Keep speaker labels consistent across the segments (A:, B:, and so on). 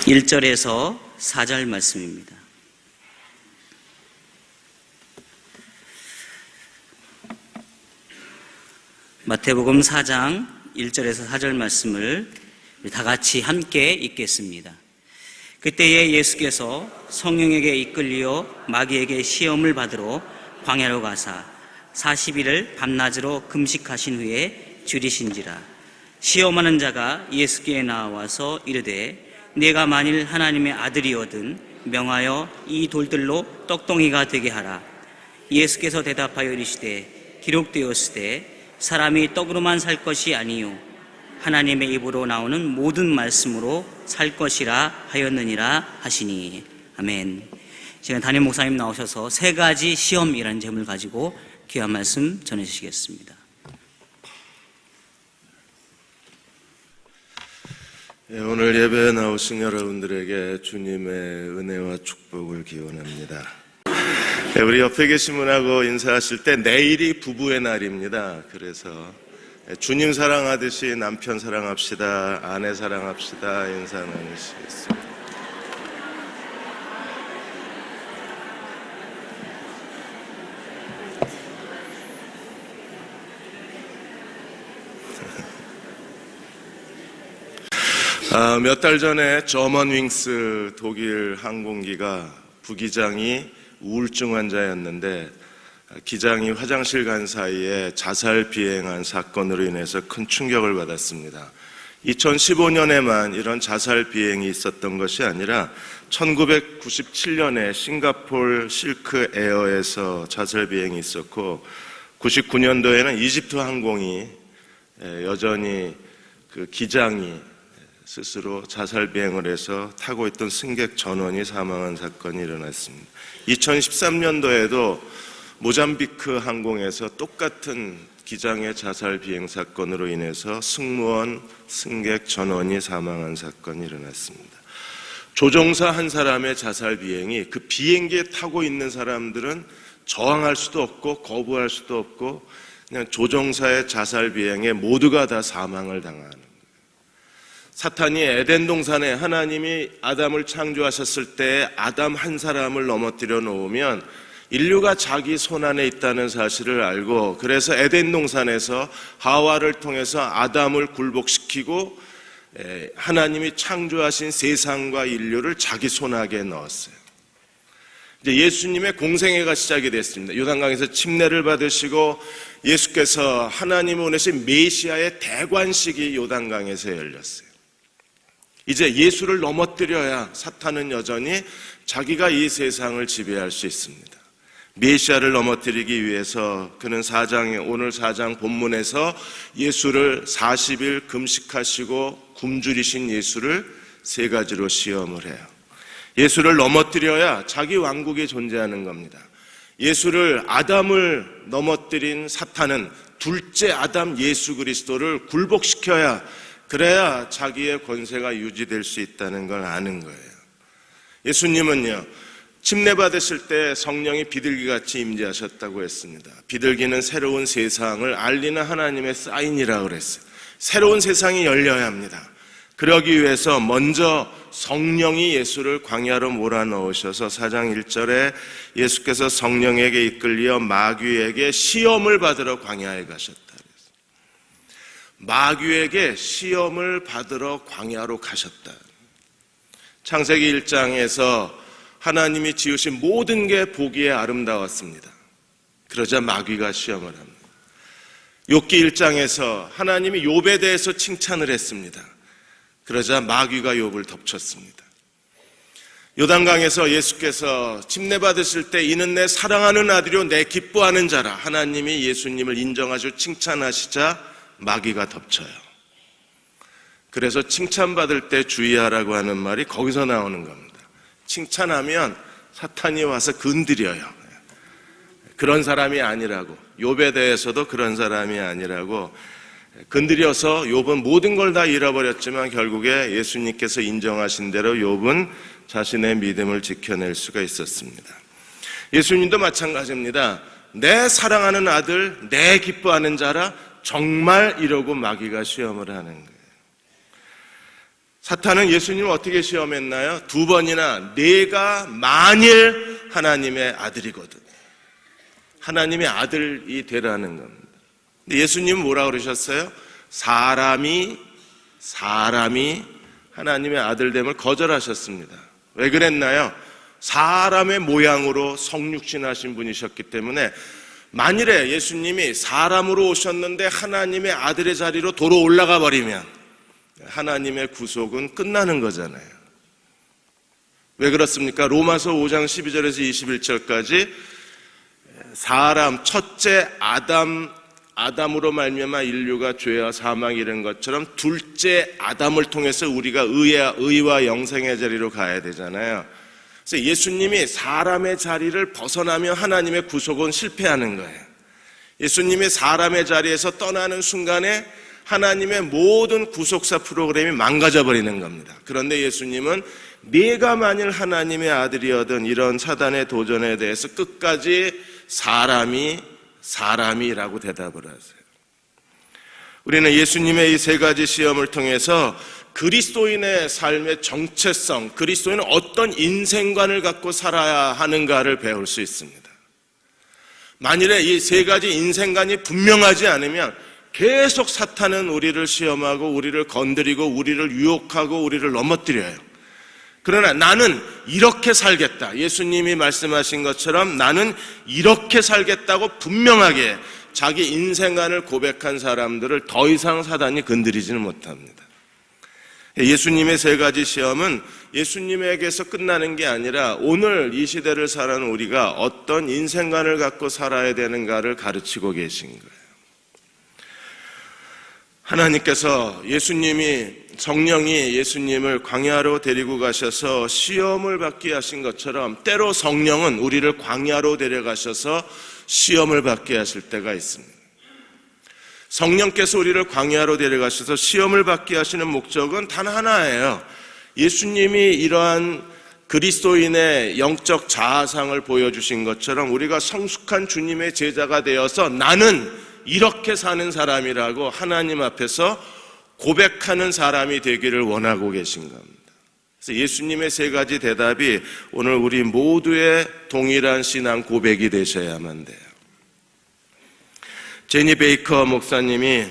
A: 1절에서 4절 말씀입니다. 마태복음 4장 1절에서 4절 말씀을 다 같이 함께 읽겠습니다. 그때에 예수께서 성령에게 이끌려 마귀에게 시험을 받으러 광야로 가사 40일을 밤낮으로 금식하신 후에 줄이신지라. 시험하는 자가 예수께 나와서 이르되 내가 만일 하나님의 아들이거든 명하여 이 돌들로 떡덩이가 되게 하라. 예수께서 대답하여 이르시되 기록되었으되 사람이 떡으로만 살 것이 아니요 하나님의 입으로 나오는 모든 말씀으로 살 것이라 하였느니라 하시니. 아멘. 지금 담임 목사님 나오셔서 세 가지 시험이라는 제목을 가지고 귀한 말씀 전해주시겠습니다.
B: 오늘 예배에 나오신 여러분들에게 주님의 은혜와 축복을 기원합니다. 우리 옆에 계신 분하고 인사하실 때 내일이 부부의 날입니다. 그래서 주님 사랑하듯이 남편 사랑합시다, 아내 사랑합시다 인사 나누시겠습니다. 몇 달 전에 저먼윙스 독일 항공기가 부기장이 우울증 환자였는데 기장이 화장실 간 사이에 자살 비행한 사건으로 인해서 큰 충격을 받았습니다. 2015년에만 이런 자살 비행이 있었던 것이 아니라 1997년에 싱가포르 실크 에어에서 자살 비행이 있었고 99년도에는 이집트 항공이 여전히 그 기장이 스스로 자살 비행을 해서 타고 있던 승객 전원이 사망한 사건이 일어났습니다. 2013년도에도 모잠비크 항공에서 똑같은 기장의 자살 비행 사건으로 인해서 승무원, 승객 전원이 사망한 사건이 일어났습니다. 조종사 한 사람의 자살 비행이 그 비행기에 타고 있는 사람들은 저항할 수도 없고 거부할 수도 없고 그냥 조종사의 자살 비행에 모두가 다 사망을 당하는. 사탄이 에덴 동산에 하나님이 아담을 창조하셨을 때 아담 한 사람을 넘어뜨려 놓으면 인류가 자기 손안에 있다는 사실을 알고 그래서 에덴 동산에서 하와를 통해서 아담을 굴복시키고 하나님이 창조하신 세상과 인류를 자기 손안에 넣었어요. 이제 예수님의 공생애가 시작이 됐습니다. 요단강에서 침례를 받으시고 예수께서 하나님을 보내신 메시아의 대관식이 요단강에서 열렸어요. 이제 예수를 넘어뜨려야 사탄은 여전히 자기가 이 세상을 지배할 수 있습니다. 메시아를 넘어뜨리기 위해서 그는 오늘 4장 본문에서 예수를 40일 금식하시고 굶주리신 예수를 세 가지로 시험을 해요. 예수를 넘어뜨려야 자기 왕국이 존재하는 겁니다. 예수를 아담을 넘어뜨린 사탄은 둘째 아담 예수 그리스도를 굴복시켜야 그래야 자기의 권세가 유지될 수 있다는 걸 아는 거예요. 예수님은요, 침례 받으실 때 성령이 비둘기같이 임재하셨다고 했습니다. 비둘기는 새로운 세상을 알리는 하나님의 사인이라고 그랬어요. 새로운 세상이 열려야 합니다. 그러기 위해서 먼저 성령이 예수를 광야로 몰아넣으셔서 4장 1절에 예수께서 성령에게 이끌려 마귀에게 시험을 받으러 광야에 가셨다. 마귀에게 시험을 받으러 광야로 가셨다. 창세기 1장에서 하나님이 지으신 모든 게 보기에 아름다웠습니다. 그러자 마귀가 시험을 합니다. 욥기 1장에서 하나님이 욥에 대해서 칭찬을 했습니다. 그러자 마귀가 욥을 덮쳤습니다. 요단강에서 예수께서 침례 받으실 때 이는 내 사랑하는 아들이요 내 기뻐하는 자라 하나님이 예수님을 인정하시고 칭찬하시자 마귀가 덮쳐요. 그래서 칭찬받을 때 주의하라고 하는 말이 거기서 나오는 겁니다. 칭찬하면 사탄이 와서 건드려요. 그런 사람이 아니라고, 욥에 대해서도 그런 사람이 아니라고 건드려서 욥은 모든 걸 다 잃어버렸지만 결국에 예수님께서 인정하신 대로 욥은 자신의 믿음을 지켜낼 수가 있었습니다. 예수님도 마찬가지입니다. 내 사랑하는 아들, 내 기뻐하는 자라 정말 이러고 마귀가 시험을 하는 거예요. 사탄은 예수님을 어떻게 시험했나요? 2번이나 내가 만일 하나님의 아들이거든, 하나님의 아들이 되라는 겁니다. 근데 예수님은 뭐라고 그러셨어요? 사람이 하나님의 아들됨을 거절하셨습니다. 왜 그랬나요? 사람의 모양으로 성육신하신 분이셨기 때문에 만일에 예수님이 사람으로 오셨는데 하나님의 아들의 자리로 도로 올라가 버리면 하나님의 구속은 끝나는 거잖아요. 왜 그렇습니까? 로마서 5장 12절에서 21절까지 사람 첫째 아담으로 말미암아 인류가 죄와 사망이 이른 것처럼 둘째 아담을 통해서 우리가 의와 영생의 자리로 가야 되잖아요. 그래서 예수님이 사람의 자리를 벗어나면 하나님의 구속은 실패하는 거예요. 예수님이 사람의 자리에서 떠나는 순간에 하나님의 모든 구속사 프로그램이 망가져 버리는 겁니다. 그런데 예수님은 네가 만일 하나님의 아들이어든 이런 사단의 도전에 대해서 끝까지 사람이라고 대답을 하세요. 우리는 예수님의 이 3가지 시험을 통해서 그리스도인의 삶의 정체성, 그리스도인은 어떤 인생관을 갖고 살아야 하는가를 배울 수 있습니다. 만일에 이 3가지 인생관이 분명하지 않으면 계속 사탄은 우리를 시험하고 우리를 건드리고 우리를 유혹하고 우리를 넘어뜨려요. 그러나 나는 이렇게 살겠다, 예수님이 말씀하신 것처럼 나는 이렇게 살겠다고 분명하게 자기 인생관을 고백한 사람들을 더 이상 사단이 건드리지는 못합니다. 예수님의 3가지 시험은 예수님에게서 끝나는 게 아니라 오늘 이 시대를 살아가는 우리가 어떤 인생관을 갖고 살아야 되는가를 가르치고 계신 거예요. 하나님께서 성령이 예수님을 광야로 데리고 가셔서 시험을 받게 하신 것처럼 때로 성령은 우리를 광야로 데려가셔서 시험을 받게 하실 때가 있습니다. 성령께서 우리를 광야로 데려가셔서 시험을 받게 하시는 목적은 단 하나예요. 예수님이 이러한 그리스도인의 영적 자아상을 보여주신 것처럼 우리가 성숙한 주님의 제자가 되어서 나는 이렇게 사는 사람이라고 하나님 앞에서 고백하는 사람이 되기를 원하고 계신 겁니다. 그래서 예수님의 3가지 대답이 오늘 우리 모두의 동일한 신앙 고백이 되셔야만 돼요. 제니 베이커 목사님이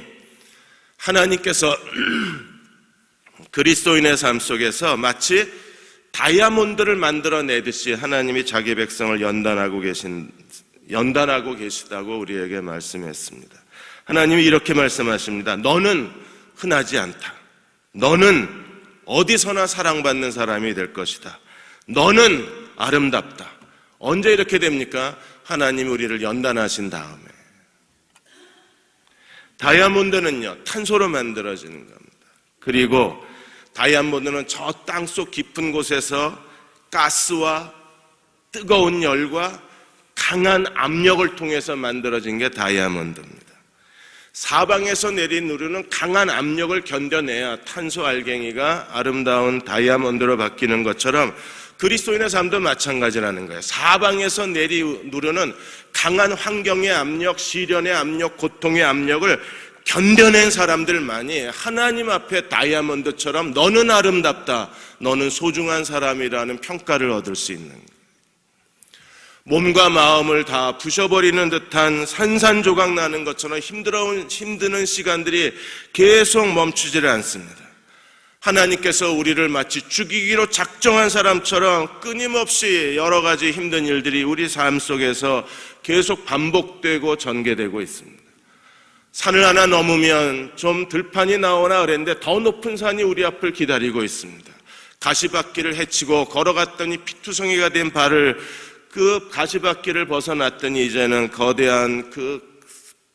B: 하나님께서 그리스도인의 삶 속에서 마치 다이아몬드를 만들어내듯이 하나님이 자기 백성을 연단하고 계시다고 우리에게 말씀했습니다. 하나님이 이렇게 말씀하십니다. 너는 흔하지 않다. 너는 어디서나 사랑받는 사람이 될 것이다. 너는 아름답다. 언제 이렇게 됩니까? 하나님이 우리를 연단하신 다음에. 다이아몬드는요, 탄소로 만들어지는 겁니다. 그리고 다이아몬드는 저 땅속 깊은 곳에서 가스와 뜨거운 열과 강한 압력을 통해서 만들어진 게 다이아몬드입니다. 사방에서 내린 누르는 강한 압력을 견뎌내야 탄소 알갱이가 아름다운 다이아몬드로 바뀌는 것처럼 그리스도인의 삶도 마찬가지라는 거예요. 사방에서 누르는 강한 환경의 압력, 시련의 압력, 고통의 압력을 견뎌낸 사람들만이 하나님 앞에 다이아몬드처럼 너는 아름답다, 너는 소중한 사람이라는 평가를 얻을 수 있는 거예요. 몸과 마음을 다 부셔버리는 듯한 산산조각 나는 것처럼 힘드는 시간들이 계속 멈추지를 않습니다. 하나님께서 우리를 마치 죽이기로 작정한 사람처럼 끊임없이 여러 가지 힘든 일들이 우리 삶 속에서 계속 반복되고 전개되고 있습니다. 산을 하나 넘으면 좀 들판이 나오나 그랬는데 더 높은 산이 우리 앞을 기다리고 있습니다. 가시밭길을 헤치고 걸어갔더니 피투성이가 된 발을 그 가시밭길을 벗어났더니 이제는 거대한 그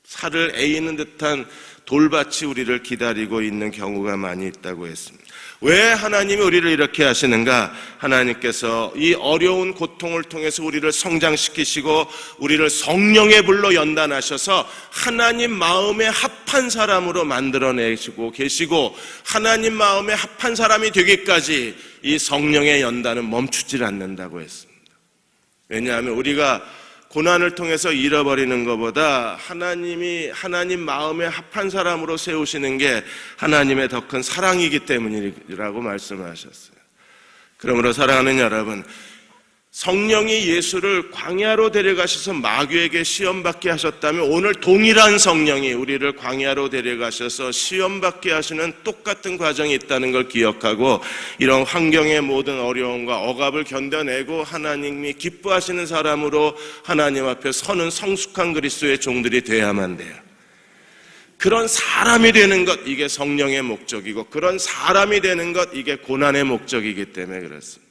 B: 살을 에이는 듯한 돌밭이 우리를 기다리고 있는 경우가 많이 있다고 했습니다. 왜 하나님이 우리를 이렇게 하시는가? 하나님께서 이 어려운 고통을 통해서 우리를 성장시키시고 우리를 성령의 불로 연단하셔서 하나님 마음에 합한 사람으로 만들어내시고 계시고 하나님 마음에 합한 사람이 되기까지 이 성령의 연단은 멈추질 않는다고 했습니다. 왜냐하면 우리가 고난을 통해서 잃어버리는 것보다 하나님 마음에 합한 사람으로 세우시는 게 하나님의 더 큰 사랑이기 때문이라고 말씀하셨어요. 그러므로 사랑하는 여러분, 성령이 예수를 광야로 데려가셔서 마귀에게 시험받게 하셨다면 오늘 동일한 성령이 우리를 광야로 데려가셔서 시험받게 하시는 똑같은 과정이 있다는 걸 기억하고 이런 환경의 모든 어려움과 억압을 견뎌내고 하나님이 기뻐하시는 사람으로 하나님 앞에 서는 성숙한 그리스도의 종들이 돼야만 돼요. 그런 사람이 되는 것, 이게 성령의 목적이고 그런 사람이 되는 것, 이게 고난의 목적이기 때문에 그렇습니다.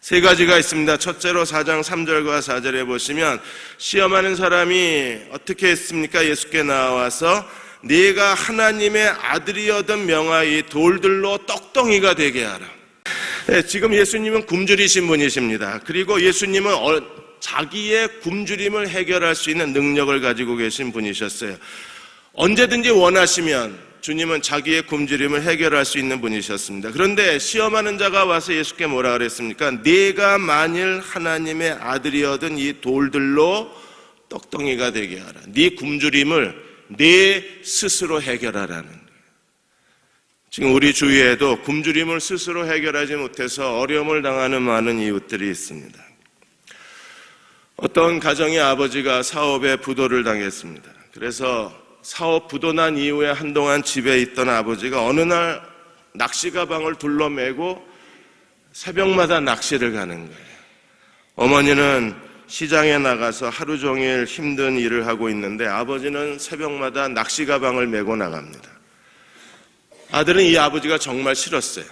B: 세 가지가 있습니다. 첫째로 4장 3절과 4절에 보시면 시험하는 사람이 어떻게 했습니까? 예수께 나와서 네가 하나님의 아들이여든 명하이 돌들로 떡덩이가 되게 하라. 네, 지금 예수님은 굶주리신 분이십니다. 그리고 예수님은 자기의 굶주림을 해결할 수 있는 능력을 가지고 계신 분이셨어요. 언제든지 원하시면 주님은 자기의 굶주림을 해결할 수 있는 분이셨습니다. 그런데 시험하는 자가 와서 예수께 뭐라 그랬습니까? 네가 만일 하나님의 아들이어든 이 돌들로 떡덩이가 되게 하라. 네 굶주림을 네 스스로 해결하라는 거예요. 지금 우리 주위에도 굶주림을 스스로 해결하지 못해서 어려움을 당하는 많은 이웃들이 있습니다. 어떤 가정의 아버지가 사업에 부도를 당했습니다. 그래서 사업 부도난 이후에 한동안 집에 있던 아버지가 어느 날 낚시 가방을 둘러매고 새벽마다 낚시를 가는 거예요. 어머니는 시장에 나가서 하루 종일 힘든 일을 하고 있는데 아버지는 새벽마다 낚시 가방을 메고 나갑니다. 아들은 이 아버지가 정말 싫었어요.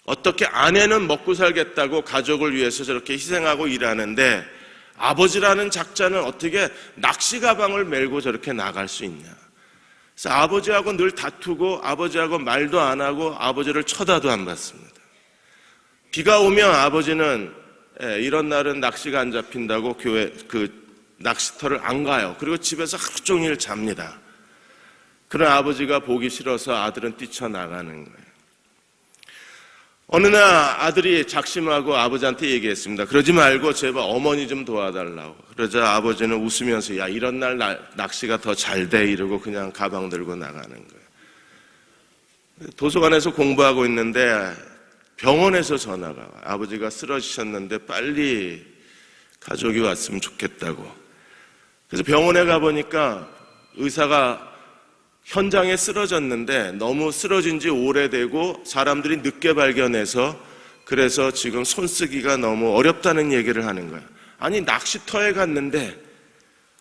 B: 어떻게 아내는 먹고 살겠다고 가족을 위해서 저렇게 희생하고 일하는데 아버지라는 작자는 어떻게 낚시 가방을 메고 저렇게 나갈 수 있냐. 그래서 아버지하고 늘 다투고 아버지하고 말도 안 하고 아버지를 쳐다도 안 봤습니다. 비가 오면 아버지는 이런 날은 낚시가 안 잡힌다고 교회 낚시터를 안 가요. 그리고 집에서 하루 종일 잡니다. 그런 아버지가 보기 싫어서 아들은 뛰쳐나가는 거예요. 어느 날 아들이 작심하고 아버지한테 얘기했습니다. 그러지 말고 제발 어머니 좀 도와달라고. 그러자 아버지는 웃으면서 야 이런 날 낚시가 더 잘 돼 이러고 그냥 가방 들고 나가는 거예요. 도서관에서 공부하고 있는데 병원에서 전화가 와요. 아버지가 쓰러지셨는데 빨리 가족이 왔으면 좋겠다고. 그래서 병원에 가보니까 의사가 현장에 쓰러졌는데 너무 쓰러진 지 오래되고 사람들이 늦게 발견해서 그래서 지금 손쓰기가 너무 어렵다는 얘기를 하는 거야. 아니 낚시터에 갔는데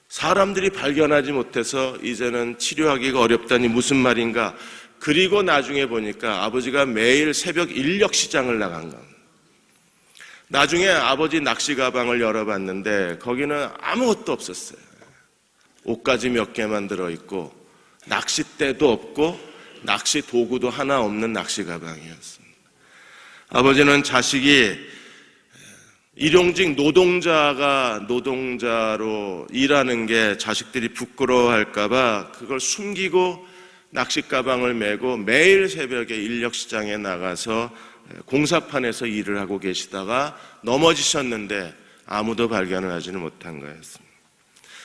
B: 사람들이 발견하지 못해서 이제는 치료하기가 어렵다니 무슨 말인가. 그리고 나중에 보니까 아버지가 매일 새벽 인력 시장을 나간 겁니다. 나중에 아버지 낚시 가방을 열어봤는데 거기는 아무것도 없었어요. 옷가지 몇 개만 들어있고 낚싯대도 없고 낚시 도구도 하나 없는 낚시 가방이었습니다. 아버지는 자식이 일용직 노동자로 일하는 게 자식들이 부끄러워할까봐 그걸 숨기고 낚시 가방을 메고 매일 새벽에 인력시장에 나가서 공사판에서 일을 하고 계시다가 넘어지셨는데 아무도 발견을 하지는 못한 거였습니다.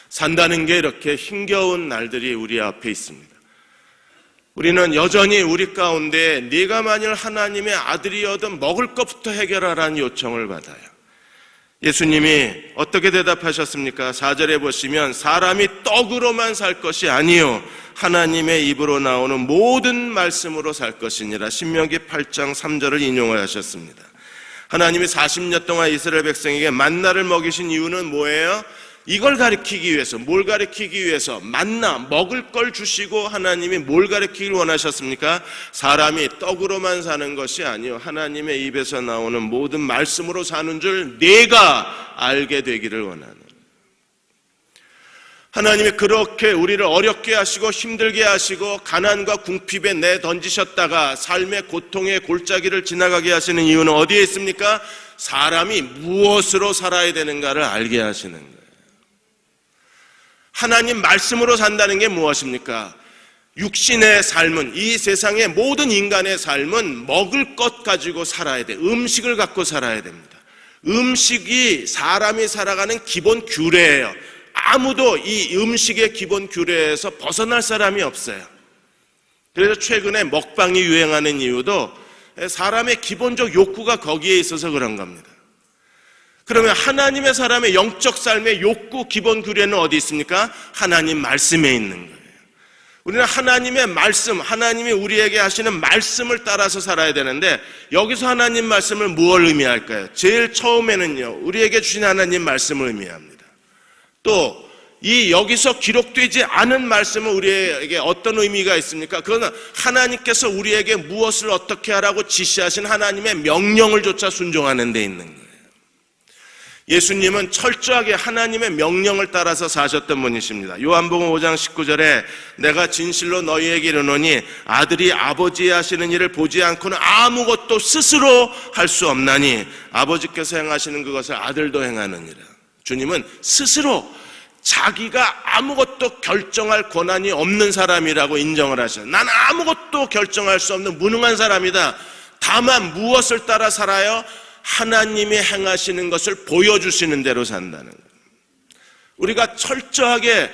B: 산다는 게 이렇게 힘겨운 날들이 우리 앞에 있습니다. 우리는 여전히 우리 가운데 네가 만일 하나님의 아들이어든 먹을 것부터 해결하라는 요청을 받아요. 예수님이 어떻게 대답하셨습니까? 4절에 보시면 사람이 떡으로만 살 것이 아니요 하나님의 입으로 나오는 모든 말씀으로 살 것이니라. 신명기 8장 3절을 인용하셨습니다. 하나님이 40년 동안 이스라엘 백성에게 만나를 먹이신 이유는 뭐예요? 이걸 가리키기 위해서, 뭘 가리키기 위해서? 만나, 먹을 걸 주시고 하나님이 뭘 가리키길 원하셨습니까? 사람이 떡으로만 사는 것이 아니요 하나님의 입에서 나오는 모든 말씀으로 사는 줄 네가 알게 되기를 원하는. 하나님이 그렇게 우리를 어렵게 하시고 힘들게 하시고 가난과 궁핍에 내던지셨다가 삶의 고통의 골짜기를 지나가게 하시는 이유는 어디에 있습니까? 사람이 무엇으로 살아야 되는가를 알게 하시는 거예요. 하나님 말씀으로 산다는 게 무엇입니까? 육신의 삶은, 이 세상의 모든 인간의 삶은 먹을 것 가지고 살아야 돼. 음식을 갖고 살아야 됩니다. 음식이 사람이 살아가는 기본 규례예요. 아무도 이 음식의 기본 규례에서 벗어날 사람이 없어요. 그래서 최근에 먹방이 유행하는 이유도 사람의 기본적 욕구가 거기에 있어서 그런 겁니다. 그러면 하나님의 사람의 영적 삶의 욕구 기본 규례는 어디 있습니까? 하나님 말씀에 있는 거예요. 우리는 하나님의 말씀, 하나님이 우리에게 하시는 말씀을 따라서 살아야 되는데 여기서 하나님 말씀을 무엇을 의미할까요? 제일 처음에는요, 우리에게 주신 하나님 말씀을 의미합니다. 또 이 여기서 기록되지 않은 말씀은 우리에게 어떤 의미가 있습니까? 그거는 하나님께서 우리에게 무엇을 어떻게 하라고 지시하신 하나님의 명령을 조차 순종하는 데 있는 거예요. 예수님은 철저하게 하나님의 명령을 따라서 사셨던 분이십니다. 요한복음 5장 19절에 내가 진실로 너희에게 이르노니 아들이 아버지의 하시는 일을 보지 않고는 아무것도 스스로 할 수 없나니 아버지께서 행하시는 그것을 아들도 행하느니라. 주님은 스스로 자기가 아무것도 결정할 권한이 없는 사람이라고 인정을 하셔요. 나는 아무것도 결정할 수 없는 무능한 사람이다. 다만 무엇을 따라 살아요? 하나님이 행하시는 것을 보여주시는 대로 산다는 거예요. 우리가 철저하게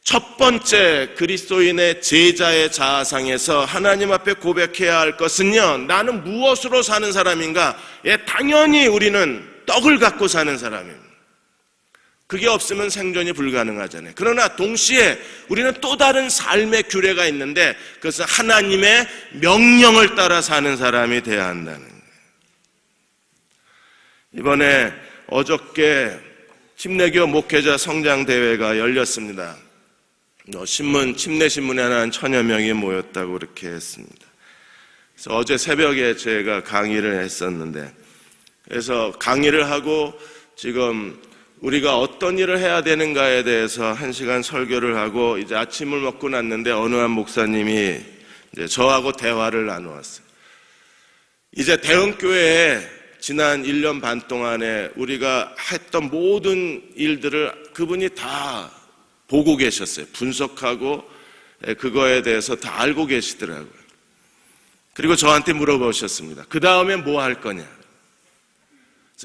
B: 첫 번째 그리스도인의 제자의 자아상에서 하나님 앞에 고백해야 할 것은요, 나는 무엇으로 사는 사람인가? 당연히 우리는 떡을 갖고 사는 사람입니다. 그게 없으면 생존이 불가능하잖아요. 그러나 동시에 우리는 또 다른 삶의 규례가 있는데 그것은 하나님의 명령을 따라 사는 사람이 되어야 한다는 거예요. 이번에 어저께 침례교 목회자 성장대회가 열렸습니다. 침례신문에 한 1000여 명이 모였다고 그렇게 했습니다. 그래서 어제 새벽에 제가 강의를 했었는데, 그래서 강의를 하고 지금 우리가 어떤 일을 해야 되는가에 대해서 1시간 설교를 하고 이제 아침을 먹고 났는데 어느 한 목사님이 이제 저하고 대화를 나누었어요. 이제 대흥교회에 지난 1년 반 동안에 우리가 했던 모든 일들을 그분이 다 보고 계셨어요. 분석하고 그거에 대해서 다 알고 계시더라고요. 그리고 저한테 물어보셨습니다. 그 다음에 뭐 할 거냐?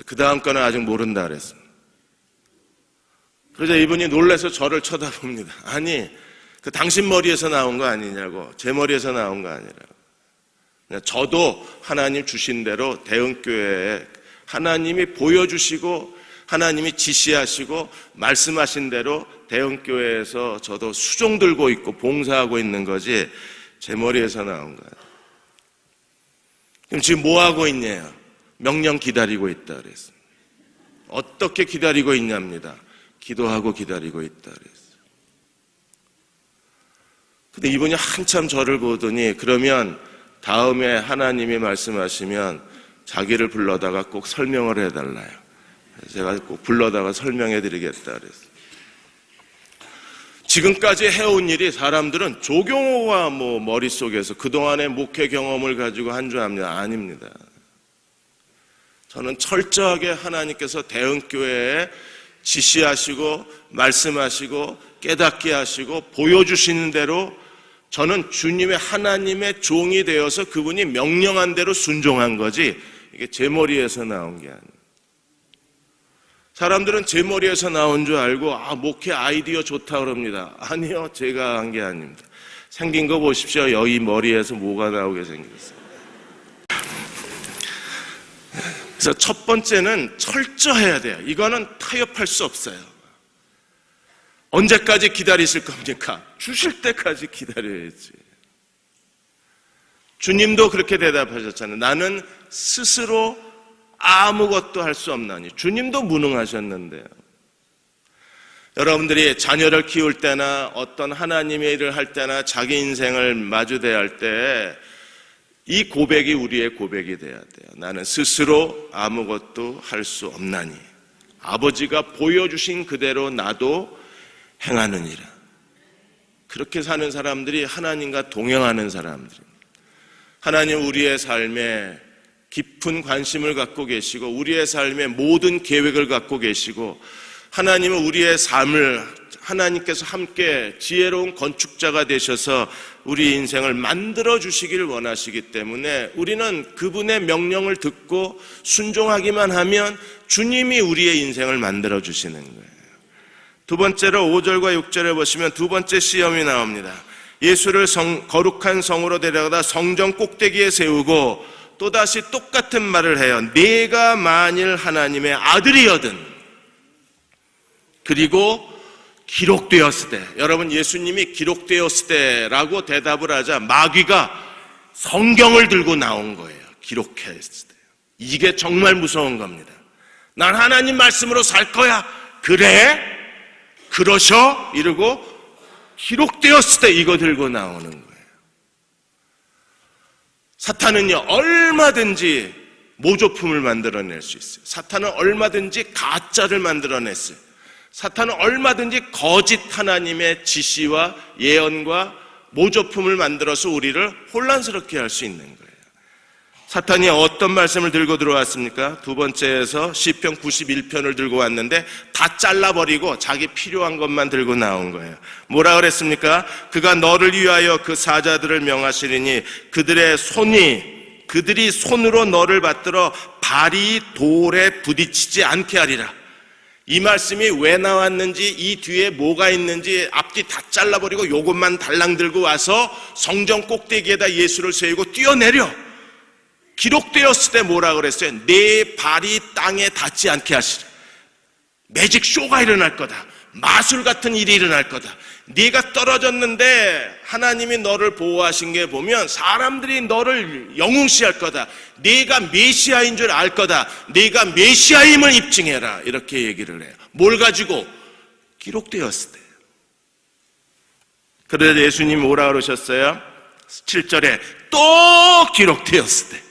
B: 그 다음 거는 아직 모른다 그랬습니다. 그러자 이분이 놀라서 저를 쳐다봅니다. 아니, 그 당신 머리에서 나온 거 아니냐고, 제 머리에서 나온 거 아니라고. 저도 하나님 주신 대로 대흥교회에 하나님이 보여주시고 하나님이 지시하시고 말씀하신 대로 대흥교회에서 저도 수종 들고 있고 봉사하고 있는 거지 제 머리에서 나온 거예요. 그럼 지금 뭐 하고 있냐요? 명령 기다리고 있다 그랬어요. 어떻게 기다리고 있냐입니다. 기도하고 기다리고 있다 그랬어요. 근데 이분이 한참 저를 보더니 그러면 다음에 하나님이 말씀하시면 자기를 불러다가 꼭 설명을 해달라요. 제가 꼭 불러다가 설명해 드리겠다 그랬어요. 지금까지 해온 일이 사람들은 조경호가 머릿속에서 그동안의 목회 경험을 가지고 한 줄 압니다. 아닙니다. 저는 철저하게 하나님께서 대흥교회에 지시하시고 말씀하시고 깨닫게 하시고 보여주시는 대로 저는 주님의 하나님의 종이 되어서 그분이 명령한 대로 순종한 거지 이게 제 머리에서 나온 게 아니에요. 사람들은 제 머리에서 나온 줄 알고 목회 아이디어 좋다 그럽니다. 아니요, 제가 한 게 아닙니다. 생긴 거 보십시오. 여기 머리에서 뭐가 나오게 생겼어요. 그래서 첫 번째는 철저해야 돼요. 이거는 타협할 수 없어요. 언제까지 기다리실 겁니까? 주실 때까지 기다려야지. 주님도 그렇게 대답하셨잖아요. 나는 스스로 아무것도 할 수 없나니. 주님도 무능하셨는데요. 여러분들이 자녀를 키울 때나 어떤 하나님의 일을 할 때나 자기 인생을 마주대할 할 때 이 고백이 우리의 고백이 돼야 돼요. 나는 스스로 아무것도 할 수 없나니 아버지가 보여주신 그대로 나도 행하느니라. 그렇게 사는 사람들이 하나님과 동행하는 사람들입니다. 하나님 우리의 삶에 깊은 관심을 갖고 계시고 우리의 삶에 모든 계획을 갖고 계시고 하나님은 우리의 삶을 하나님께서 함께 지혜로운 건축자가 되셔서 우리 인생을 만들어 주시기를 원하시기 때문에 우리는 그분의 명령을 듣고 순종하기만 하면 주님이 우리의 인생을 만들어 주시는 거예요. 두 번째로 5절과 6절에 보시면 두 번째 시험이 나옵니다. 예수를 거룩한 성으로 데려가다 성전 꼭대기에 세우고 또다시 똑같은 말을 해요. 내가 만일 하나님의 아들이거든. 그리고 기록되었을 때, 여러분 예수님이 기록되었을 때라고 대답을 하자 마귀가 성경을 들고 나온 거예요. 기록했을 때. 이게 정말 무서운 겁니다. 난 하나님 말씀으로 살 거야. 그래? 그러셔? 이러고 기록되었을 때 이거 들고 나오는 거예요. 사탄은요 얼마든지 모조품을 만들어낼 수 있어요. 사탄은 얼마든지 가짜를 만들어냈어요. 사탄은 얼마든지 거짓 하나님의 지시와 예언과 모조품을 만들어서 우리를 혼란스럽게 할 수 있는 거예요. 사탄이 어떤 말씀을 들고 들어왔습니까? 두 번째에서 시편 91편을 들고 왔는데 다 잘라버리고 자기 필요한 것만 들고 나온 거예요. 뭐라 그랬습니까? 그가 너를 위하여 그 사자들을 명하시리니 그들이 손으로 너를 받들어 발이 돌에 부딪히지 않게 하리라. 이 말씀이 왜 나왔는지, 이 뒤에 뭐가 있는지 앞뒤 다 잘라버리고 요것만 달랑 들고 와서 성전 꼭대기에다 예수를 세우고 뛰어내려. 기록되었을 때 뭐라 그랬어요? 내 발이 땅에 닿지 않게 하시라. 매직 쇼가 일어날 거다. 마술 같은 일이 일어날 거다. 네가 떨어졌는데 하나님이 너를 보호하신 게 보면 사람들이 너를 영웅시할 거다. 네가 메시아인 줄 알 거다. 네가 메시아임을 입증해라. 이렇게 얘기를 해요. 뭘 가지고? 기록되었을 때. 그래서 예수님이 뭐라 그러셨어요? 7절에 또 기록되었을 때.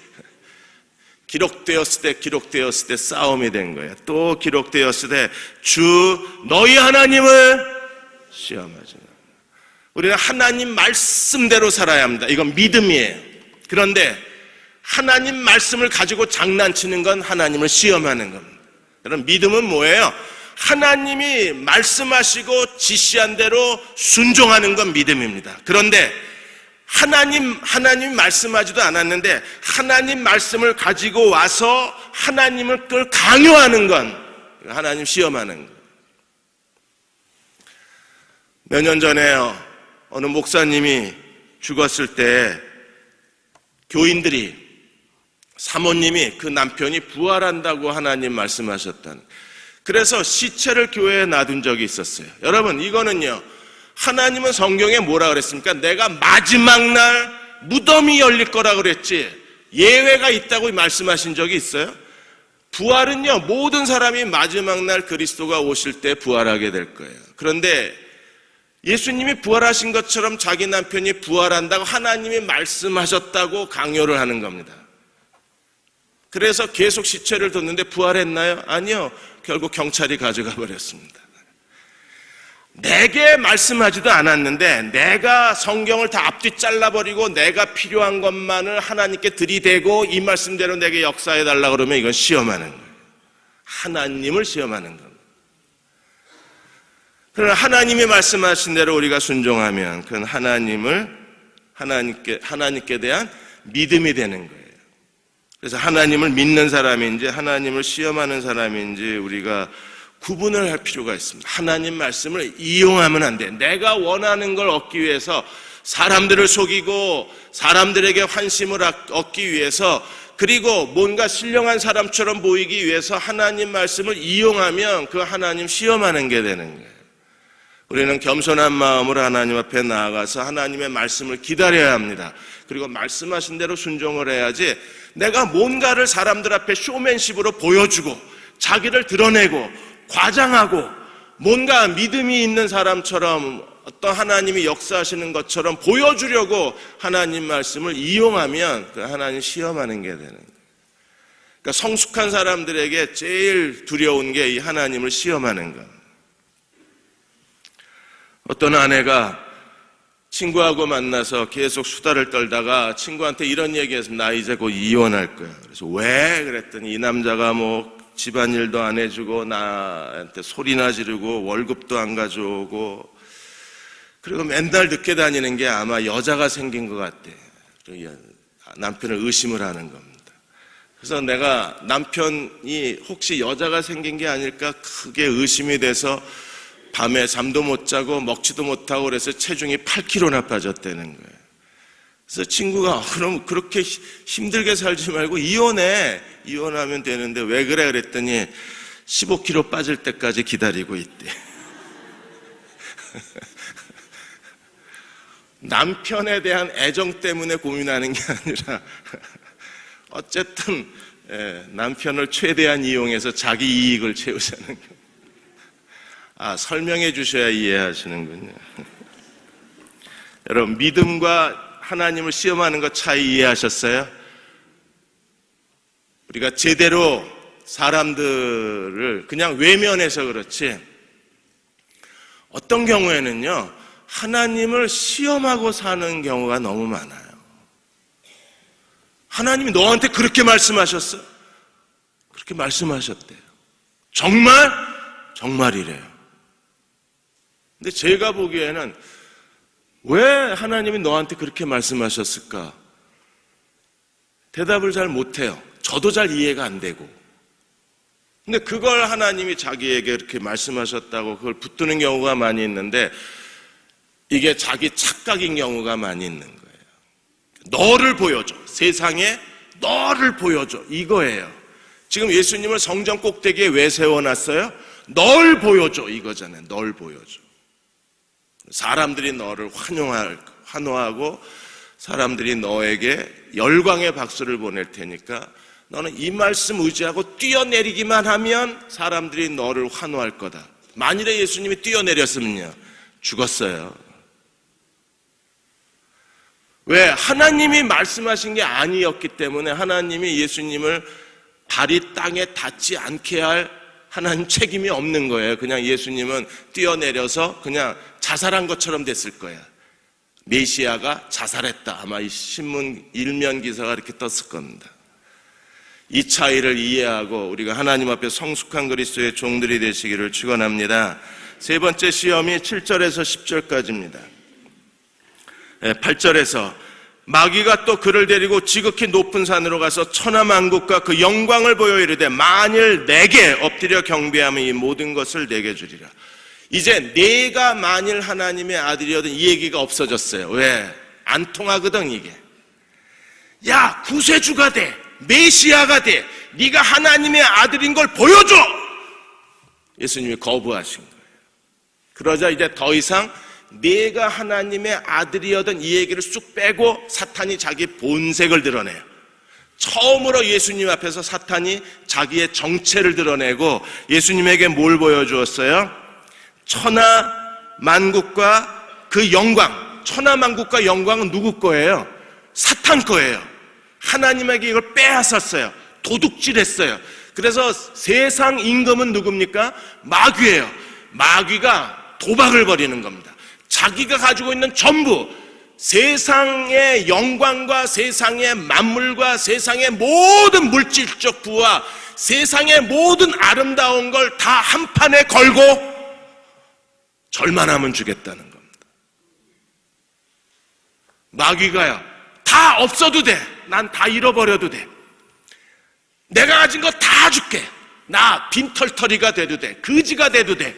B: 기록되었을 때 싸움이 된 거예요. 또 기록되었을 때 주 너희 하나님을 시험하지. 우리는 하나님 말씀대로 살아야 합니다. 이건 믿음이에요. 그런데 하나님 말씀을 가지고 장난치는 건 하나님을 시험하는 겁니다. 여러분 믿음은 뭐예요? 하나님이 말씀하시고 지시한 대로 순종하는 건 믿음입니다. 그런데 하나님 말씀하지도 않았는데 하나님 말씀을 가지고 와서 하나님을 그걸 강요하는 건 하나님 시험하는 거예요. 몇 년 전에요, 어느 목사님이 죽었을 때 교인들이, 사모님이 그 남편이 부활한다고 하나님 말씀하셨다는, 그래서 시체를 교회에 놔둔 적이 있었어요. 여러분 이거는요, 하나님은 성경에 뭐라 그랬습니까? 내가 마지막 날 무덤이 열릴 거라 그랬지 예외가 있다고 말씀하신 적이 있어요? 부활은요, 모든 사람이 마지막 날 그리스도가 오실 때 부활하게 될 거예요. 그런데 예수님이 부활하신 것처럼 자기 남편이 부활한다고 하나님이 말씀하셨다고 강요를 하는 겁니다. 그래서 계속 시체를 뒀는데 부활했나요? 아니요. 결국 경찰이 가져가 버렸습니다. 내게 말씀하지도 않았는데 내가 성경을 다 앞뒤 잘라버리고 내가 필요한 것만을 하나님께 들이대고 이 말씀대로 내게 역사해달라고 그러면 이건 시험하는 거예요. 하나님을 시험하는 겁니다. 그러나 하나님이 말씀하신 대로 우리가 순종하면 그건 하나님께 대한 믿음이 되는 거예요. 그래서 하나님을 믿는 사람인지 하나님을 시험하는 사람인지 우리가 구분을 할 필요가 있습니다. 하나님 말씀을 이용하면 안 돼. 내가 원하는 걸 얻기 위해서 사람들을 속이고 사람들에게 환심을 얻기 위해서 그리고 뭔가 신령한 사람처럼 보이기 위해서 하나님 말씀을 이용하면 그 하나님 시험하는 게 되는 거예요. 우리는 겸손한 마음으로 하나님 앞에 나아가서 하나님의 말씀을 기다려야 합니다. 그리고 말씀하신 대로 순종을 해야지 내가 뭔가를 사람들 앞에 쇼맨십으로 보여주고 자기를 드러내고 과장하고 뭔가 믿음이 있는 사람처럼 어떤 하나님이 역사하시는 것처럼 보여주려고 하나님 말씀을 이용하면 그 하나님 시험하는 게 되는 거예요. 그러니까 성숙한 사람들에게 제일 두려운 게 이 하나님을 시험하는 것. 어떤 아내가 친구하고 만나서 계속 수다를 떨다가 친구한테 이런 얘기했습니다. 나 이제 곧 이혼할 거야. 그래서 왜? 그랬더니 이 남자가 뭐 집안일도 안 해주고 나한테 소리나 지르고 월급도 안 가져오고 그리고 맨날 늦게 다니는 게 아마 여자가 생긴 것 같대. 남편을 의심을 하는 겁니다. 그래서 내가 남편이 혹시 여자가 생긴 게 아닐까 크게 의심이 돼서 밤에 잠도 못 자고 먹지도 못하고 그래서 체중이 8kg나 빠졌다는 거예요. 그래서 친구가 그럼 그렇게 힘들게 살지 말고 이혼해. 이혼하면 되는데 왜 그래 그랬더니 15kg 빠질 때까지 기다리고 있대. 남편에 대한 애정 때문에 고민하는 게 아니라 어쨌든 남편을 최대한 이용해서 자기 이익을 채우자는 거. 설명해 주셔야 이해하시는군요. 여러분, 믿음과 하나님을 시험하는 것 차이 이해하셨어요? 우리가 제대로 사람들을 그냥 외면해서 그렇지 어떤 경우에는요 하나님을 시험하고 사는 경우가 너무 많아요. 하나님이 너한테 그렇게 말씀하셨어? 그렇게 말씀하셨대요. 정말? 정말이래요. 근데 제가 보기에는 왜 하나님이 너한테 그렇게 말씀하셨을까? 대답을 잘 못해요. 저도 잘 이해가 안 되고. 근데 그걸 하나님이 자기에게 이렇게 말씀하셨다고 그걸 붙드는 경우가 많이 있는데 이게 자기 착각인 경우가 많이 있는 거예요. 너를 보여줘. 세상에 너를 보여줘. 이거예요. 지금 예수님을 성전 꼭대기에 왜 세워놨어요? 널 보여줘. 이거잖아요. 널 보여줘. 사람들이 너를 환호하고 사람들이 너에게 열광의 박수를 보낼 테니까 너는 이 말씀 의지하고 뛰어내리기만 하면 사람들이 너를 환호할 거다. 만일에 예수님이 뛰어내렸으면요 죽었어요. 왜? 하나님이 말씀하신 게 아니었기 때문에 하나님이 예수님을 발이 땅에 닿지 않게 할 하나님 책임이 없는 거예요. 그냥 예수님은 뛰어내려서 그냥 자살한 것처럼 됐을 거예요. 메시아가 자살했다. 아마 이 신문 일면 기사가 이렇게 떴을 겁니다. 이 차이를 이해하고 우리가 하나님 앞에 성숙한 그리스도의 종들이 되시기를 축원합니다. 세 번째 시험이 7절에서 10절까지입니다. 8절에서 마귀가 또 그를 데리고 지극히 높은 산으로 가서 천하만국과 그 영광을 보여 이르되 만일 내게 엎드려 경배하면 이 모든 것을 내게 주리라. 이제 내가 만일 하나님의 아들이어든 이 얘기가 없어졌어요. 왜? 안 통하거든 이게. 야, 구세주가 돼. 메시아가 돼. 네가 하나님의 아들인 걸 보여줘. 예수님이 거부하신 거예요. 그러자 이제 더 이상 내가 하나님의 아들이어든 이 얘기를 쑥 빼고 사탄이 자기 본색을 드러내요. 처음으로 예수님 앞에서 사탄이 자기의 정체를 드러내고 예수님에게 뭘 보여주었어요? 천하만국과 그 영광. 천하만국과 영광은 누구 거예요? 사탄 거예요. 하나님에게 이걸 빼앗았어요. 도둑질했어요. 그래서 세상 임금은 누굽니까? 마귀예요. 마귀가 도박을 벌이는 겁니다. 자기가 가지고 있는 전부, 세상의 영광과 세상의 만물과 세상의 모든 물질적 부와 세상의 모든 아름다운 걸 다 한 판에 걸고 절만하면 주겠다는 겁니다. 마귀가요, 다 없어도 돼. 난 다 잃어버려도 돼. 내가 가진 거 다 줄게. 나 빈털터리가 돼도 돼. 거지가 돼도 돼.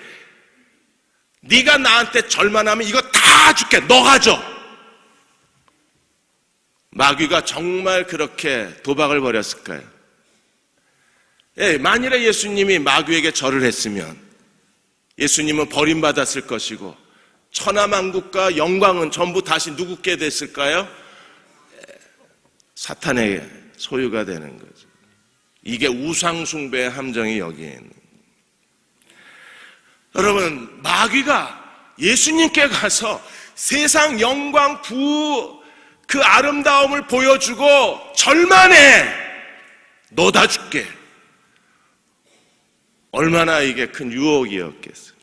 B: 네가 나한테 절만하면 이거 다 줄게. 너 가져. 마귀가 정말 그렇게 도박을 벌였을까요? 예, 만일에 예수님이 마귀에게 절을 했으면 예수님은 버림받았을 것이고 천하만국과 영광은 전부 다시 누구께 됐을까요? 사탄의 소유가 되는 거죠. 이게 우상숭배의 함정이 여기에 있는 거예요. 여러분, 마귀가 예수님께 가서 세상 영광 부 그 아름다움을 보여주고 절만해. 너 다 줄게. 얼마나 이게 큰 유혹이었겠어요.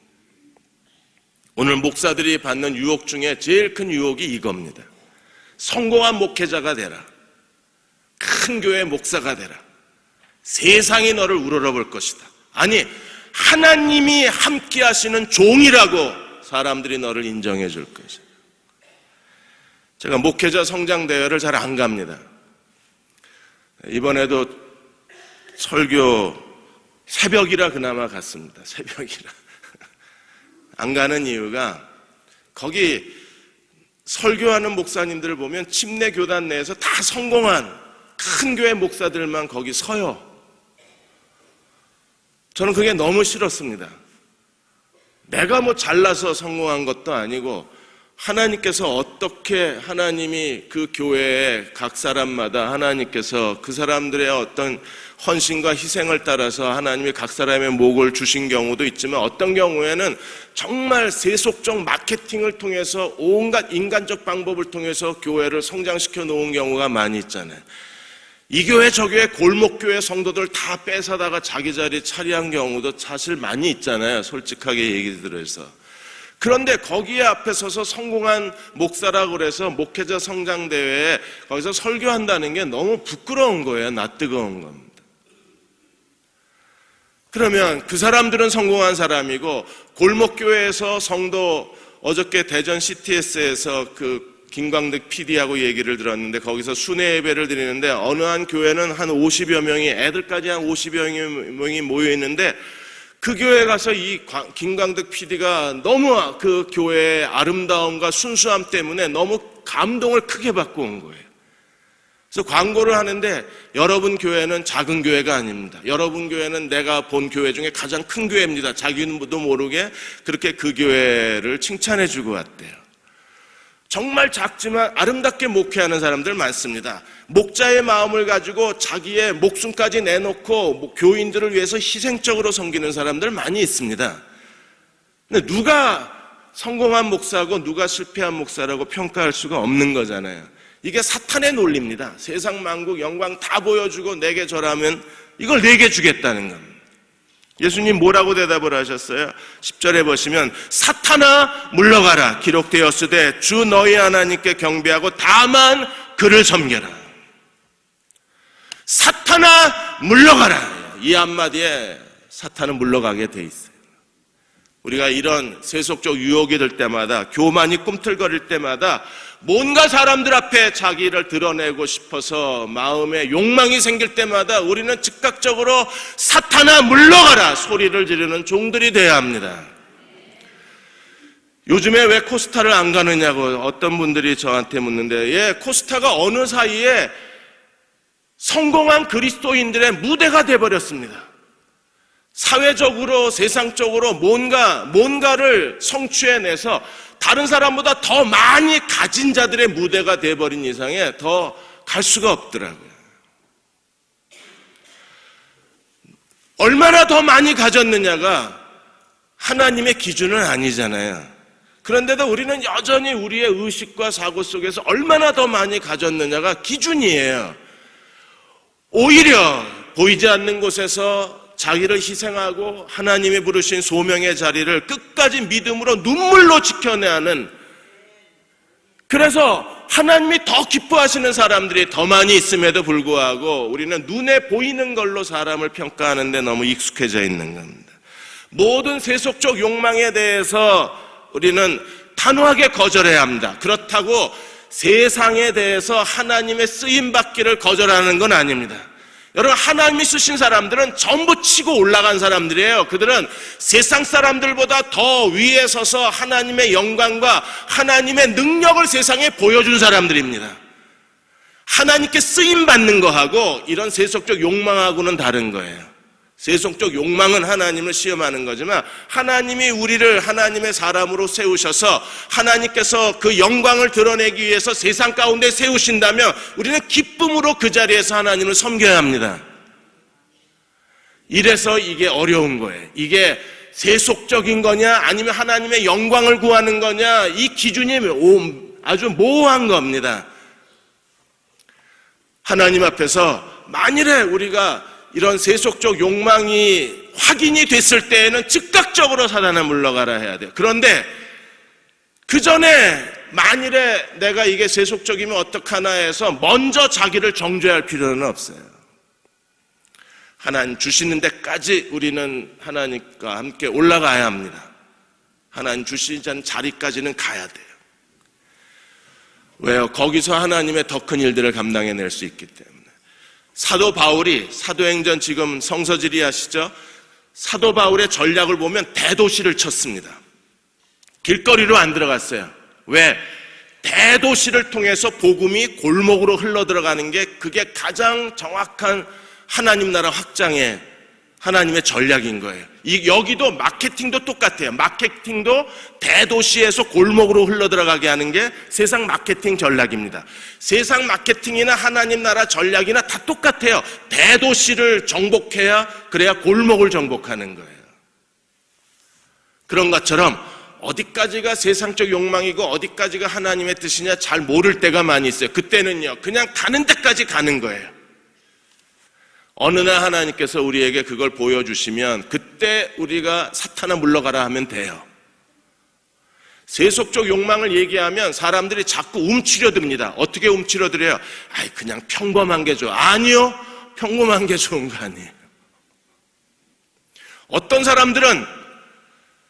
B: 오늘 목사들이 받는 유혹 중에 제일 큰 유혹이 이겁니다. 성공한 목회자가 되라. 큰 교회 목사가 되라. 세상이 너를 우러러볼 것이다. 아니, 하나님이 함께 하시는 종이라고 사람들이 너를 인정해 줄 것이다. 제가 목회자 성장대회를 잘 안 갑니다. 이번에도 설교 새벽이라 그나마 갔습니다. 새벽이라. 안 가는 이유가 거기 설교하는 목사님들을 보면 침례 교단 내에서 다 성공한 큰 교회 목사들만 거기 서요. 저는 그게 너무 싫었습니다. 내가 뭐 잘나서 성공한 것도 아니고 하나님께서 어떻게 하나님이 그 교회의 각 사람마다 하나님께서 그 사람들의 어떤 헌신과 희생을 따라서 하나님이 각 사람의 목을 주신 경우도 있지만 어떤 경우에는 정말 세속적 마케팅을 통해서 온갖 인간적 방법을 통해서 교회를 성장시켜 놓은 경우가 많이 있잖아요. 이 교회 저 교회 골목교회 성도들 다 뺏어다가 자기 자리 차리한 경우도 사실 많이 있잖아요. 솔직하게 얘기 들어서. 그런데 거기에 앞에 서서 성공한 목사라고 그래서 목회자 성장대회에 거기서 설교한다는 게 너무 부끄러운 거예요. 낯뜨거운 겁니다. 그러면 그 사람들은 성공한 사람이고 골목교회에서 성도 어저께 대전 CTS에서 그 김광득 PD하고 얘기를 들었는데 거기서 순회 예배를 드리는데 어느 한 교회는 한 50여 명이 애들까지 한 50여 명이 모여 있는데 그 교회에 가서 이 김광득 PD가 너무 그 교회의 아름다움과 순수함 때문에 너무 감동을 크게 받고 온 거예요. 그래서 광고를 하는데 여러분 교회는 작은 교회가 아닙니다. 여러분 교회는 내가 본 교회 중에 가장 큰 교회입니다. 자기도 모르게 그렇게 그 교회를 칭찬해 주고 왔대요. 정말 작지만 아름답게 목회하는 사람들 많습니다. 목자의 마음을 가지고 자기의 목숨까지 내놓고 교인들을 위해서 희생적으로 섬기는 사람들 많이 있습니다. 근데 누가 성공한 목사고 누가 실패한 목사라고 평가할 수가 없는 거잖아요. 이게 사탄의 논리입니다. 세상 만국 영광 다 보여주고 내게 절하면 이걸 내게 주겠다는 겁니다. 예수님 뭐라고 대답을 하셨어요? 10절에 보시면 사탄아 물러가라 기록되었으되 주 너희 하나님께 경배하고 다만 그를 섬겨라. 사탄아 물러가라. 이 한마디에 사탄은 물러가게 돼 있어요. 우리가 이런 세속적 유혹이 들 때마다 교만이 꿈틀거릴 때마다 뭔가 사람들 앞에 자기를 드러내고 싶어서 마음에 욕망이 생길 때마다 우리는 즉각적으로 사탄아 물러가라 소리를 지르는 종들이 되어야 합니다. 요즘에 왜 코스타를 안 가느냐고 어떤 분들이 저한테 묻는데 코스타가 어느 사이에 성공한 그리스도인들의 무대가 돼버렸습니다. 사회적으로 세상적으로 뭔가를 성취해내서 다른 사람보다 더 많이 가진 자들의 무대가 돼버린 이상에 더 갈 수가 없더라고요. 얼마나 더 많이 가졌느냐가 하나님의 기준은 아니잖아요. 그런데도 우리는 여전히 우리의 의식과 사고 속에서 얼마나 더 많이 가졌느냐가 기준이에요. 오히려 보이지 않는 곳에서 자기를 희생하고 하나님이 부르신 소명의 자리를 끝까지 믿음으로 눈물로 지켜내야 하는, 그래서 하나님이 더 기뻐하시는 사람들이 더 많이 있음에도 불구하고 우리는 눈에 보이는 걸로 사람을 평가하는데 너무 익숙해져 있는 겁니다. 모든 세속적 욕망에 대해서 우리는 단호하게 거절해야 합니다. 그렇다고 세상에 대해서 하나님의 쓰임받기를 거절하는 건 아닙니다. 여러분, 하나님이 쓰신 사람들은 전부 치고 올라간 사람들이에요. 그들은 세상 사람들보다 더 위에 서서 하나님의 영광과 하나님의 능력을 세상에 보여준 사람들입니다. 하나님께 쓰임받는 거하고 이런 세속적 욕망하고는 다른 거예요. 세속적 욕망은 하나님을 시험하는 거지만 하나님이 우리를 하나님의 사람으로 세우셔서 하나님께서 그 영광을 드러내기 위해서 세상 가운데 세우신다면 우리는 기쁨으로 그 자리에서 하나님을 섬겨야 합니다. 이래서 이게 어려운 거예요. 이게 세속적인 거냐 아니면 하나님의 영광을 구하는 거냐, 이 기준이 아주 모호한 겁니다. 하나님 앞에서 만일에 우리가 이런 세속적 욕망이 확인이 됐을 때에는 즉각적으로 사단아 물러가라 해야 돼요. 그런데 그 전에 만일에 내가 이게 세속적이면 어떡하나 해서 먼저 자기를 정죄할 필요는 없어요. 하나님 주시는 데까지 우리는 하나님과 함께 올라가야 합니다. 하나님 주시는 자리까지는 가야 돼요. 왜요? 거기서 하나님의 더 큰 일들을 감당해낼 수 있기 때문에. 사도 바울이 사도행전 지금 성서지리 하시죠? 사도 바울의 전략을 보면 대도시를 쳤습니다. 길거리로 안 들어갔어요. 왜? 대도시를 통해서 복음이 골목으로 흘러들어가는 게 그게 가장 정확한 하나님 나라 확장의 하나님의 전략인 거예요. 여기도 마케팅도 똑같아요. 마케팅도 대도시에서 골목으로 흘러들어가게 하는 게 세상 마케팅 전략입니다. 세상 마케팅이나 하나님 나라 전략이나 다 똑같아요. 대도시를 정복해야, 그래야 골목을 정복하는 거예요. 그런 것처럼 어디까지가 세상적 욕망이고 어디까지가 하나님의 뜻이냐 잘 모를 때가 많이 있어요. 그때는요, 그냥 가는 데까지 가는 거예요. 어느 날 하나님께서 우리에게 그걸 보여주시면 그때 우리가 사탄아 물러가라 하면 돼요. 세속적 욕망을 얘기하면 사람들이 자꾸 움츠려듭니다. 어떻게 움츠려들어요? 아이, 그냥 평범한 게 좋아. 아니요, 평범한 게 좋은 거 아니에요. 어떤 사람들은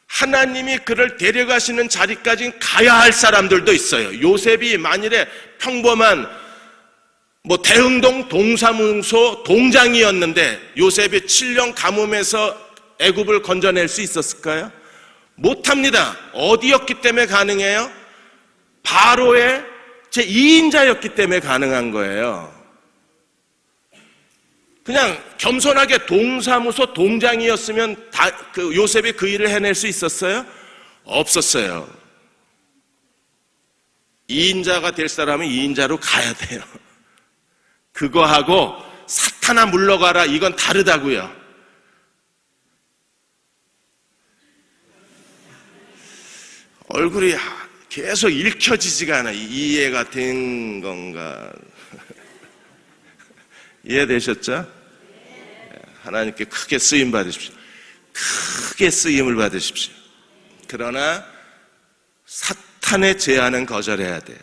B: 하나님이 그를 데려가시는 자리까지 가야 할 사람들도 있어요. 요셉이 만일에 평범한 대흥동 동사무소 동장이었는데 요셉이 7년 가뭄에서 애굽을 건져낼 수 있었을까요? 못합니다. 어디였기 때문에 가능해요? 바로의 제2인자였기 때문에 가능한 거예요. 그냥 겸손하게 동사무소 동장이었으면 요셉이 그 일을 해낼 수 있었어요? 없었어요. 2인자가 될 사람은 2인자로 가야 돼요. 그거하고 사탄아 물러가라, 이건 다르다고요. 얼굴이 계속 읽혀지지가 않아요. 이해가 된 건가? 이해되셨죠? 하나님께 크게 쓰임 받으십시오. 크게 쓰임을 받으십시오. 그러나 사탄의 제안은 거절해야 돼요.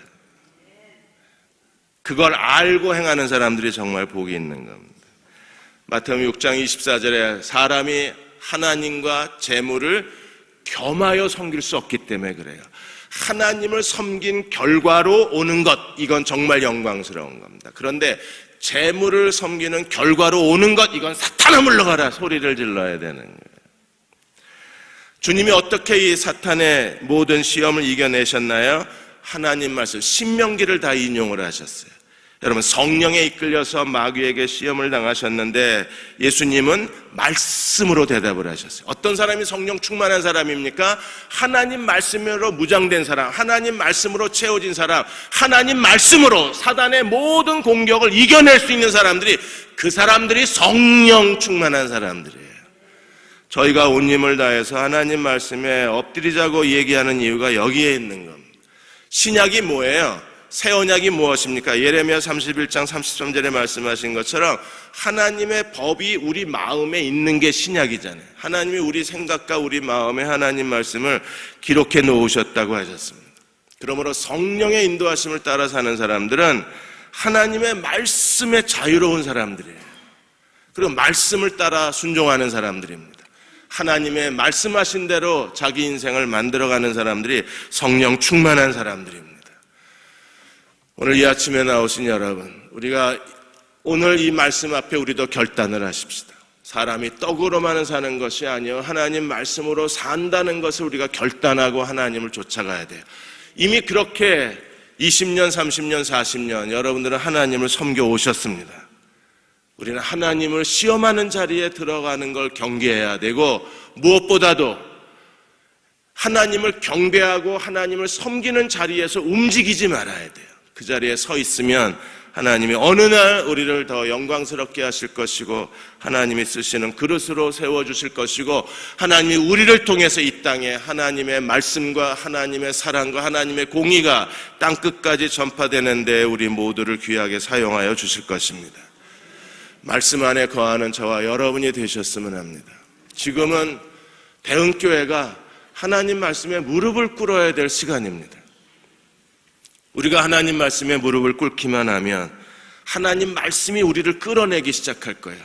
B: 그걸 알고 행하는 사람들이 정말 복이 있는 겁니다. 마태복음 6장 24절에 사람이 하나님과 재물을 겸하여 섬길 수 없기 때문에 그래요. 하나님을 섬긴 결과로 오는 것, 이건 정말 영광스러운 겁니다. 그런데 재물을 섬기는 결과로 오는 것, 이건 사탄아 물러가라 소리를 질러야 되는 거예요. 주님이 어떻게 이 사탄의 모든 시험을 이겨내셨나요? 하나님 말씀, 신명기를 다 인용을 하셨어요. 여러분, 성령에 이끌려서 마귀에게 시험을 당하셨는데 예수님은 말씀으로 대답을 하셨어요. 어떤 사람이 성령 충만한 사람입니까? 하나님 말씀으로 무장된 사람, 하나님 말씀으로 채워진 사람, 하나님 말씀으로 사단의 모든 공격을 이겨낼 수 있는 사람들이, 그 사람들이 성령 충만한 사람들이에요. 저희가 온 힘을 다해서 하나님 말씀에 엎드리자고 얘기하는 이유가 여기에 있는 겁니다. 신약이 뭐예요? 새 언약이 무엇입니까? 예레미야 31장 33절에 말씀하신 것처럼 하나님의 법이 우리 마음에 있는 게 신약이잖아요. 하나님이 우리 생각과 우리 마음에 하나님 말씀을 기록해 놓으셨다고 하셨습니다. 그러므로 성령의 인도하심을 따라 사는 사람들은 하나님의 말씀에 자유로운 사람들이에요. 그리고 말씀을 따라 순종하는 사람들입니다. 하나님의 말씀하신 대로 자기 인생을 만들어가는 사람들이 성령 충만한 사람들입니다. 오늘 이 아침에 나오신 여러분, 우리가 오늘 이 말씀 앞에 우리도 결단을 하십시다. 사람이 떡으로만 사는 것이 아니요 하나님 말씀으로 산다는 것을 우리가 결단하고 하나님을 쫓아가야 돼요. 이미 그렇게 20년, 30년, 40년 여러분들은 하나님을 섬겨 오셨습니다. 우리는 하나님을 시험하는 자리에 들어가는 걸 경계해야 되고, 무엇보다도 하나님을 경배하고 하나님을 섬기는 자리에서 움직이지 말아야 돼요. 그 자리에 서 있으면 하나님이 어느 날 우리를 더 영광스럽게 하실 것이고, 하나님이 쓰시는 그릇으로 세워주실 것이고, 하나님이 우리를 통해서 이 땅에 하나님의 말씀과 하나님의 사랑과 하나님의 공의가 땅끝까지 전파되는데 우리 모두를 귀하게 사용하여 주실 것입니다. 말씀 안에 거하는 저와 여러분이 되셨으면 합니다. 지금은 대흥교회가 하나님 말씀에 무릎을 꿇어야 될 시간입니다. 우리가 하나님 말씀에 무릎을 꿇기만 하면 하나님 말씀이 우리를 끌어내기 시작할 거예요.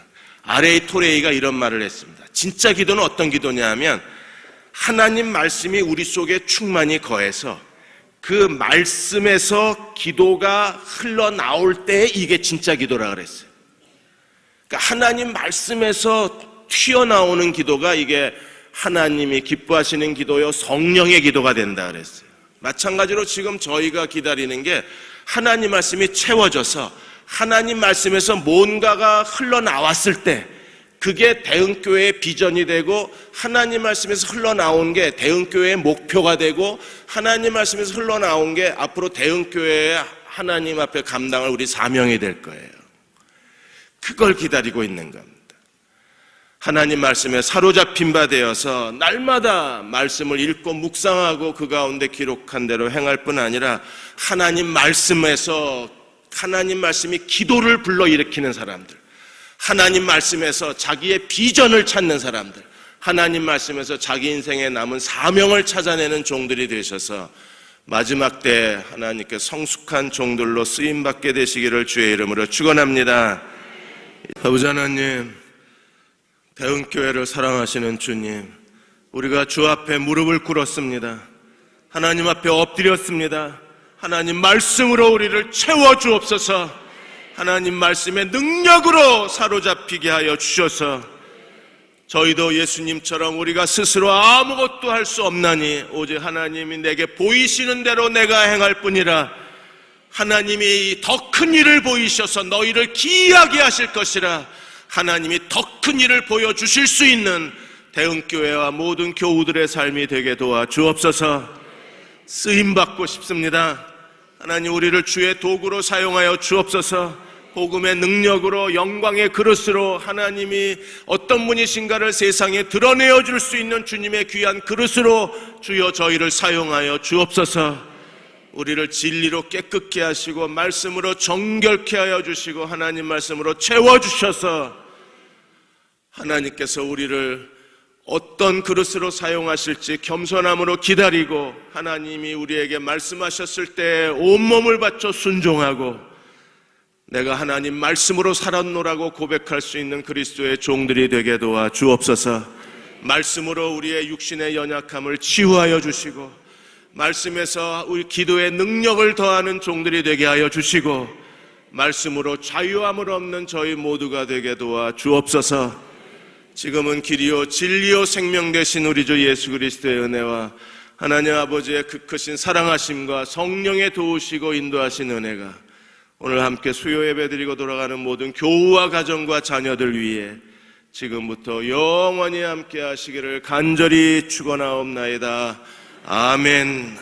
B: R.A. 토레이가 이런 말을 했습니다. 진짜 기도는 어떤 기도냐 하면 하나님 말씀이 우리 속에 충만히 거해서 그 말씀에서 기도가 흘러나올 때 이게 진짜 기도라 그랬어요. 그러니까 하나님 말씀에서 튀어나오는 기도가 이게 하나님이 기뻐하시는 기도요, 성령의 기도가 된다 그랬어요. 마찬가지로 지금 저희가 기다리는 게 하나님 말씀이 채워져서 하나님 말씀에서 뭔가가 흘러나왔을 때 그게 대흥교회의 비전이 되고 하나님 말씀에서 흘러나온 게 대흥교회의 목표가 되고 하나님 말씀에서 흘러나온 게 앞으로 대흥교회의 하나님 앞에 감당할 우리 사명이 될 거예요. 그걸 기다리고 있는 겁니다. 하나님 말씀에 사로잡힌 바 되어서 날마다 말씀을 읽고 묵상하고 그 가운데 기록한 대로 행할 뿐 아니라 하나님 말씀에서 하나님 말씀이 기도를 불러일으키는 사람들, 하나님 말씀에서 자기의 비전을 찾는 사람들, 하나님 말씀에서 자기 인생에 남은 사명을 찾아내는 종들이 되셔서 마지막 때 하나님께 성숙한 종들로 쓰임받게 되시기를 주의 이름으로 축원합니다. 아버지 하나님, 대흥교회를 사랑하시는 주님, 우리가 주 앞에 무릎을 꿇었습니다. 하나님 앞에 엎드렸습니다. 하나님 말씀으로 우리를 채워주옵소서. 하나님 말씀의 능력으로 사로잡히게 하여 주셔서 저희도 예수님처럼 우리가 스스로 아무것도 할 수 없나니 오직 하나님이 내게 보이시는 대로 내가 행할 뿐이라. 하나님이 더 큰 일을 보이셔서 너희를 기이하게 하실 것이라. 하나님이 더 큰 일을 보여주실 수 있는 대흥교회와 모든 교우들의 삶이 되게 도와 주옵소서. 쓰임받고 싶습니다. 하나님, 우리를 주의 도구로 사용하여 주옵소서. 복음의 능력으로 영광의 그릇으로 하나님이 어떤 분이신가를 세상에 드러내어 줄 수 있는 주님의 귀한 그릇으로 주여 저희를 사용하여 주옵소서. 우리를 진리로 깨끗게 하시고 말씀으로 정결케 하여 주시고 하나님 말씀으로 채워주셔서 하나님께서 우리를 어떤 그릇으로 사용하실지 겸손함으로 기다리고 하나님이 우리에게 말씀하셨을 때 온몸을 바쳐 순종하고 내가 하나님 말씀으로 살았노라고 고백할 수 있는 그리스도의 종들이 되게 도와 주옵소서. 말씀으로 우리의 육신의 연약함을 치유하여 주시고 말씀에서 우리 기도의 능력을 더하는 종들이 되게 하여 주시고 말씀으로 자유함을 얻는 저희 모두가 되게 도와 주옵소서. 지금은 길이요 진리요 생명 되신 우리 주 예수 그리스도의 은혜와 하나님 아버지의 그 크신 사랑하심과 성령의 도우시고 인도하신 은혜가 오늘 함께 수요 예배드리고 돌아가는 모든 교우와 가정과 자녀들 위해 지금부터 영원히 함께 하시기를 간절히 축원하옵나이다. 아멘.